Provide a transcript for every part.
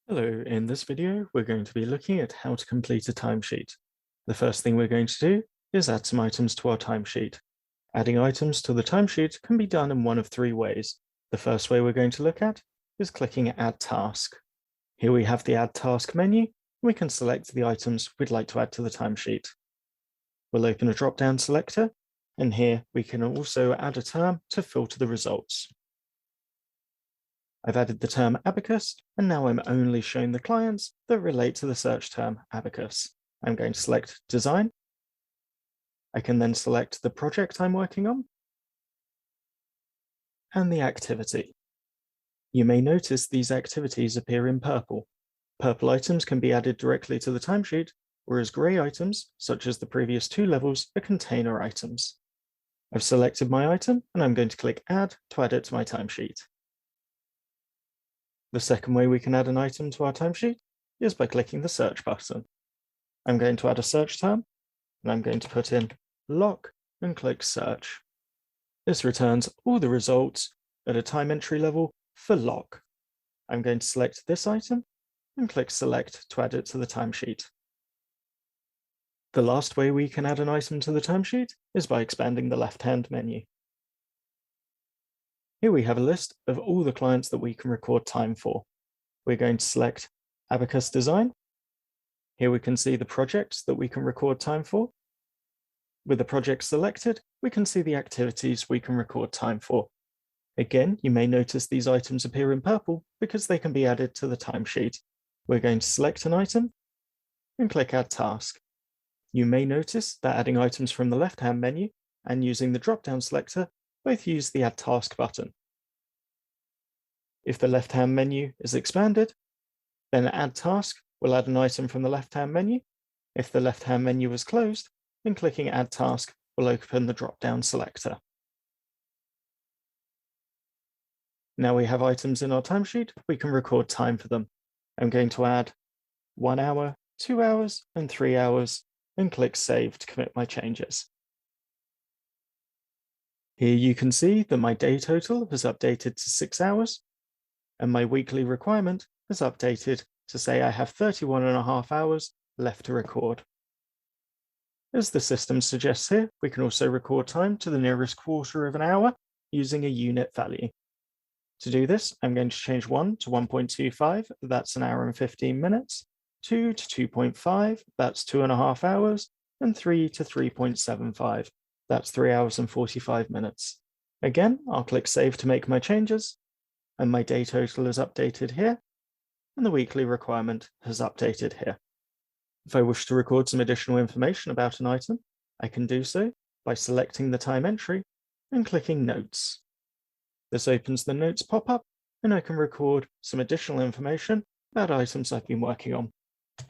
Hello, in this video, we're going to be looking at how to complete a timesheet. The first thing we're going to do is add some items to our timesheet. Adding items to the timesheet can be done in one of three ways. The first way we're going to look at is clicking Add Task. Here we have the Add Task menu. We can select the items we'd like to add to the timesheet. We'll open a drop-down selector, and here we can also add a term to filter the results. I've added the term abacus, and now I'm only showing the clients that relate to the search term abacus. I'm going to select Design. I can then select the project I'm working on and the activity. You may notice these activities appear in purple. Purple items can be added directly to the timesheet, whereas grey items, such as the previous two levels, are container items. I've selected my item, and I'm going to click Add to add it to my timesheet. The second way we can add an item to our timesheet is by clicking the search button. I'm going to add a search term, and I'm going to put in lock and click search. This returns all the results at a time entry level for lock. I'm going to select this item and click select to add it to the timesheet. The last way we can add an item to the timesheet is by expanding the left-hand menu. Here we have a list of all the clients that we can record time for. We're going to select Abacus Design. Here we can see the projects that we can record time for. With the project selected, we can see the activities we can record time for. Again, you may notice these items appear in purple because they can be added to the timesheet. We're going to select an item and click Add Task. You may notice that adding items from the left-hand menu and using the drop-down selector both use the Add Task button. If the left-hand menu is expanded, then Add Task will add an item from the left-hand menu. If the left-hand menu is closed, then clicking Add Task will open the drop-down selector. Now we have items in our timesheet, we can record time for them. I'm going to add 1 hour, 2 hours, and 3 hours, and click Save to commit my changes. Here you can see that my day total has updated to 6 hours, and my weekly requirement has updated to say I have 31.5 hours left to record. As the system suggests here, we can also record time to the nearest quarter of an hour using a unit value. To do this, I'm going to change 1 to 1.25, that's an hour and 15 minutes, 2 to 2.5, that's 2.5 hours, and 3 to 3.75, that's 3 hours and 45 minutes. Again, I'll click Save to make my changes, and my day total is updated here, and the weekly requirement has updated here. If I wish to record some additional information about an item, I can do so by selecting the time entry and clicking Notes. This opens the Notes pop-up, and I can record some additional information about items I've been working on.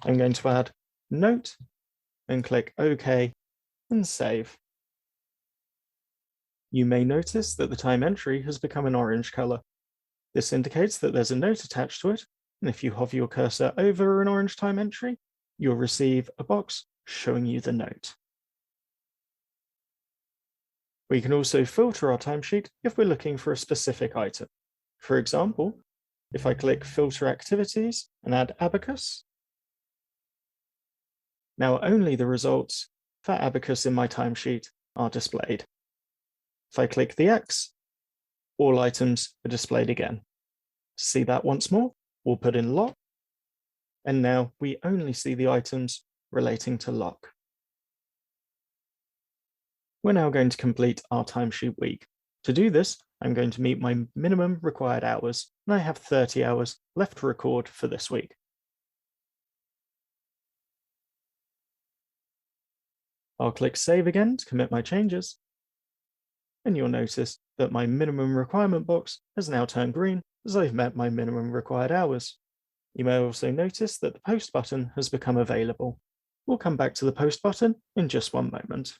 I'm going to add Note and click OK and Save. You may notice that the time entry has become an orange color. This indicates that there's a note attached to it, and if you hover your cursor over an orange time entry, you'll receive a box showing you the note. We can also filter our timesheet if we're looking for a specific item. For example, if I click Filter Activities and add Abacus, now only the results for Abacus in my timesheet are displayed. If I click the X, all items are displayed again. To see that once more, we'll put in lock, and now we only see the items relating to lock. We're now going to complete our timesheet week. To do this, I'm going to meet my minimum required hours, and I have 30 hours left to record for this week. I'll click Save again to commit my changes, and you'll notice that my minimum requirement box has now turned green as I've met my minimum required hours. You may also notice that the Post button has become available. We'll come back to the Post button in just one moment.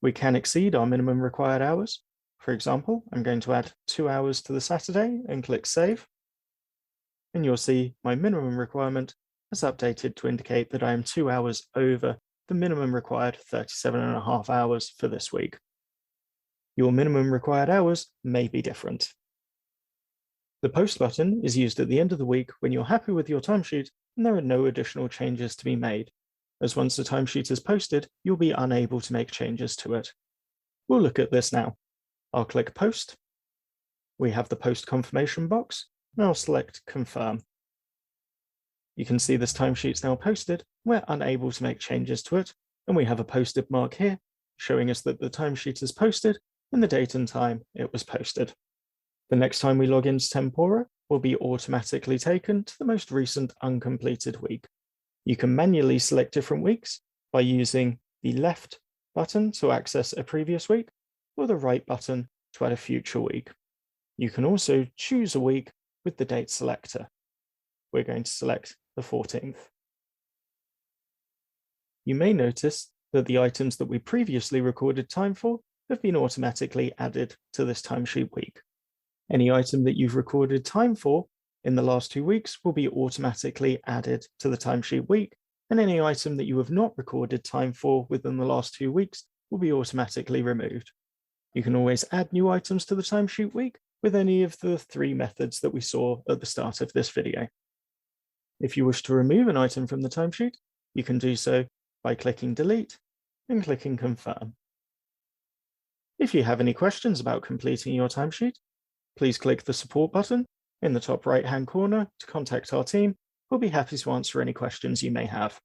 We can exceed our minimum required hours. For example, I'm going to add 2 hours to the Saturday and click Save. And you'll see my minimum requirement has updated to indicate that I am 2 hours over the minimum required 37.5 hours for this week. Your minimum required hours may be different. The Post button is used at the end of the week when you're happy with your timesheet and there are no additional changes to be made, as once the timesheet is posted, you'll be unable to make changes to it. We'll look at this now. I'll click Post. We have the Post confirmation box, and I'll select Confirm. You can see this timesheet's now posted. We're unable to make changes to it, and we have a posted mark here, showing us that the timesheet is posted and the date and time it was posted. The next time we log into Tempora, we'll be automatically taken to the most recent uncompleted week. You can manually select different weeks by using the left button to access a previous week, or the right button to add a future week. You can also choose a week with the date selector. We're going to select the 14th. You may notice that the items that we previously recorded time for have been automatically added to this timesheet week. Any item that you've recorded time for in the last 2 weeks will be automatically added to the timesheet week, and any item that you have not recorded time for within the last 2 weeks will be automatically removed. You can always add new items to the timesheet week with any of the 3 methods that we saw at the start of this video. If you wish to remove an item from the timesheet, you can do so by clicking Delete and clicking Confirm. If you have any questions about completing your timesheet, please click the Support button in the top right-hand corner to contact our team. We'll be happy to answer any questions you may have.